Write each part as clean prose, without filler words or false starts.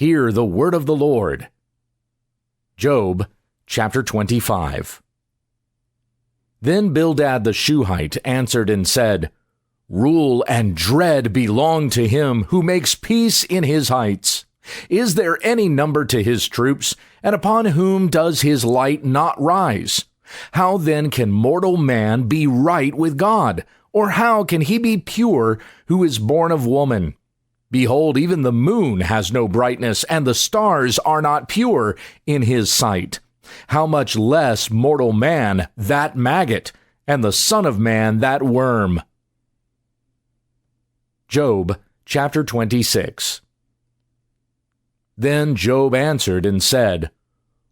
Hear the word of the Lord. Job chapter 25. Then Bildad the Shuhite answered and said, Rule and dread belong to him who makes peace in his heights. Is there any number to his troops, and upon whom does his light not rise? How then can mortal man be right with God? Or how can he be pure who is born of woman? Behold, even the moon has no brightness, and the stars are not pure in his sight. How much less mortal man, that maggot, and the son of man, that worm? Job chapter 26. Then Job answered and said,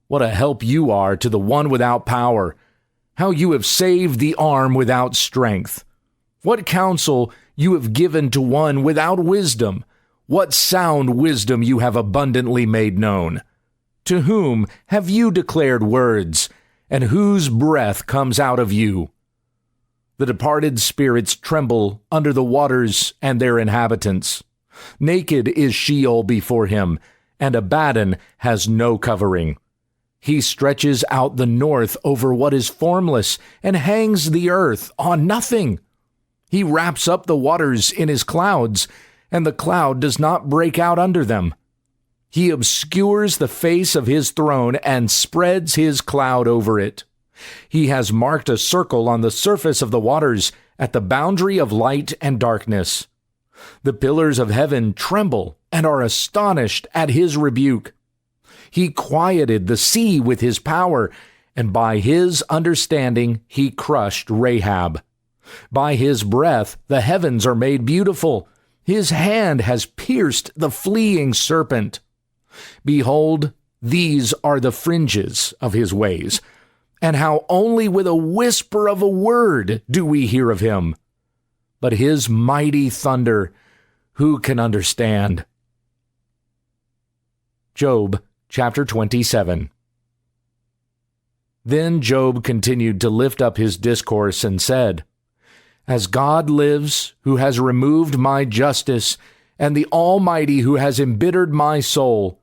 What a help you are to the one without power! How you have saved the arm without strength! What counsel you have given to one without wisdom! What sound wisdom you have abundantly made known! To whom have you declared words, and whose breath comes out of you? The departed spirits tremble under the waters and their inhabitants. Naked is Sheol before him, and Abaddon has no covering. He stretches out the north over what is formless, and hangs the earth on nothing. He wraps up the waters in his clouds, and the cloud does not break out under them. He obscures the face of his throne and spreads his cloud over it. He has marked a circle on the surface of the waters at the boundary of light and darkness. The pillars of heaven tremble and are astonished at his rebuke. He quieted the sea with his power, and by his understanding he crushed Rahab. By his breath the heavens are made beautiful. His hand has pierced the fleeing serpent. Behold, these are the fringes of his ways, and how only with a whisper of a word do we hear of him. But his mighty thunder, who can understand? Job chapter 27. Then Job continued to lift up his discourse and said, As God lives, who has removed my justice, and the Almighty who has embittered my soul,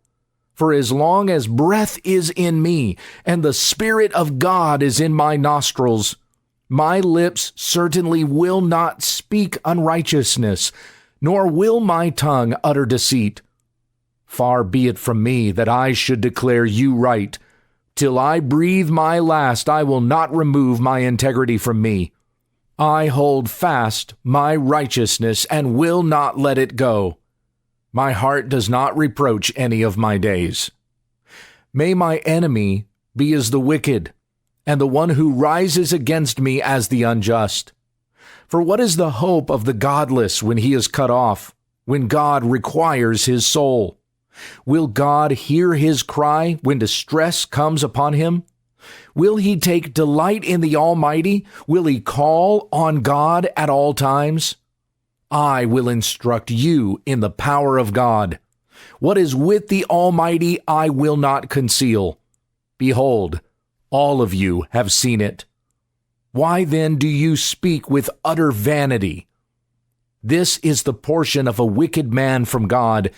for as long as breath is in me, and the Spirit of God is in my nostrils, my lips certainly will not speak unrighteousness, nor will my tongue utter deceit. Far be it from me that I should declare you right. Till I breathe my last, I will not remove my integrity from me. I hold fast my righteousness and will not let it go. My heart does not reproach any of my days. May my enemy be as the wicked, and the one who rises against me as the unjust. For what is the hope of the godless when he is cut off, when God requires his soul? Will God hear his cry when distress comes upon him? Will he take delight in the Almighty? Will he call on God at all times? I will instruct you in the power of God. What is with the Almighty I will not conceal. Behold, all of you have seen it. Why then do you speak with utter vanity? This is the portion of a wicked man from God,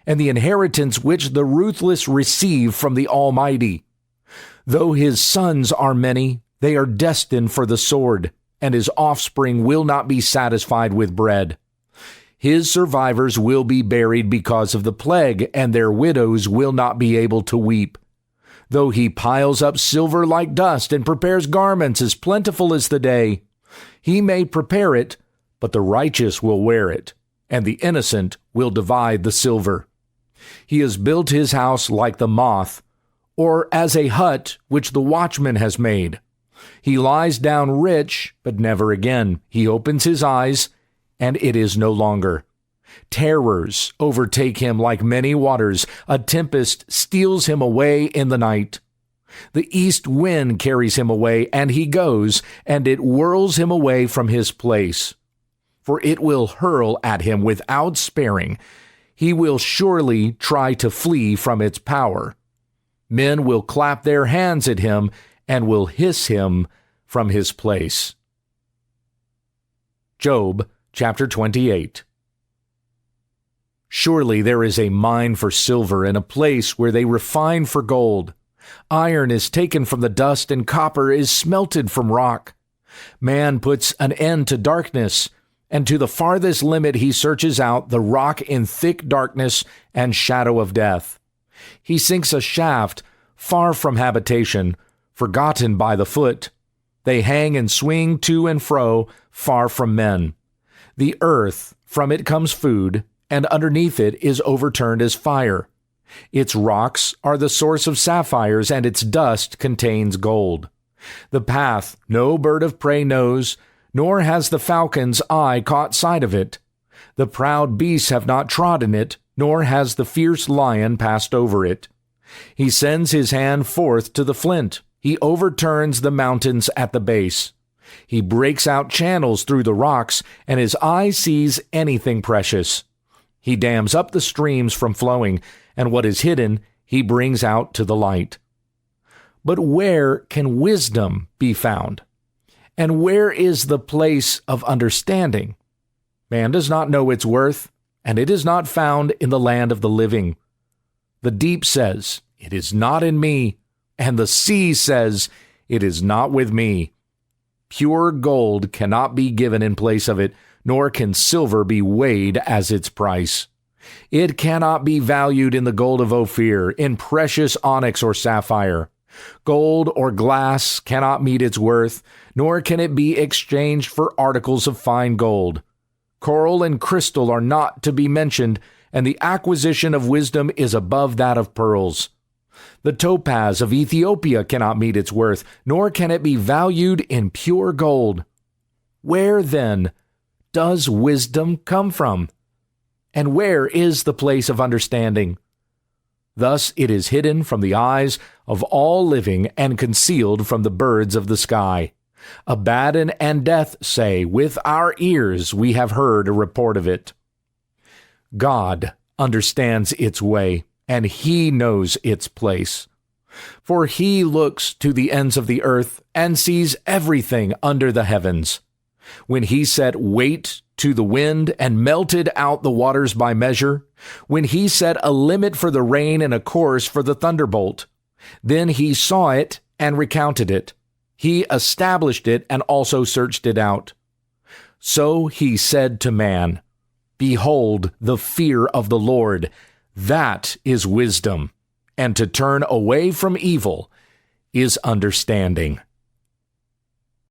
and the inheritance which the ruthless receive from the Almighty. Though his sons are many, they are destined for the sword, and his offspring will not be satisfied with bread. His survivors will be buried because of the plague, and their widows will not be able to weep. Though he piles up silver like dust and prepares garments as plentiful as the day, he may prepare it, but the righteous will wear it, and the innocent will divide the silver. He has built his house like the moth, or as a hut which the watchman has made. He lies down rich, but never again. He opens his eyes, and it is no longer. Terrors overtake him like many waters. A tempest steals him away in the night. The east wind carries him away, and he goes, and it whirls him away from his place. For it will hurl at him without sparing. He will surely try to flee from its power. Men will clap their hands at him and will hiss him from his place. Job chapter 28. Surely there is a mine for silver and a place where they refine for gold. Iron is taken from the dust and copper is smelted from rock. Man puts an end to darkness, and to the farthest limit he searches out the rock in thick darkness and shadow of death. He sinks a shaft far from habitation, forgotten by the foot. They hang and swing to and fro, far from men. The earth, from it comes food, and underneath it is overturned as fire. Its rocks are the source of sapphires, and its dust contains gold. The path no bird of prey knows, nor has the falcon's eye caught sight of it. The proud beasts have not trodden it, nor has the fierce lion passed over it. He sends his hand forth to the flint. He overturns the mountains at the base. He breaks out channels through the rocks, and his eye sees anything precious. He dams up the streams from flowing, and what is hidden he brings out to the light. But where can wisdom be found? And where is the place of understanding? Man does not know its worth, and it is not found in the land of the living. The deep says, "It is not in me," and the sea says, "It is not with me." Pure gold cannot be given in place of it, nor can silver be weighed as its price. It cannot be valued in the gold of Ophir, in precious onyx or sapphire. Gold or glass cannot meet its worth, nor can it be exchanged for articles of fine gold. Coral and crystal are not to be mentioned, and the acquisition of wisdom is above that of pearls. The topaz of Ethiopia cannot meet its worth, nor can it be valued in pure gold. Where, then, does wisdom come from? And where is the place of understanding? Thus it is hidden from the eyes of all living and concealed from the birds of the sky. Abaddon and Death say, "With our ears we have heard a report of it." God understands its way, and he knows its place. For he looks to the ends of the earth and sees everything under the heavens. When he set weight to the wind and melted out the waters by measure, when he set a limit for the rain and a course for the thunderbolt, then he saw it and recounted it. He established it and also searched it out. So he said to man, "Behold the fear of the Lord, that is wisdom, and to turn away from evil is understanding."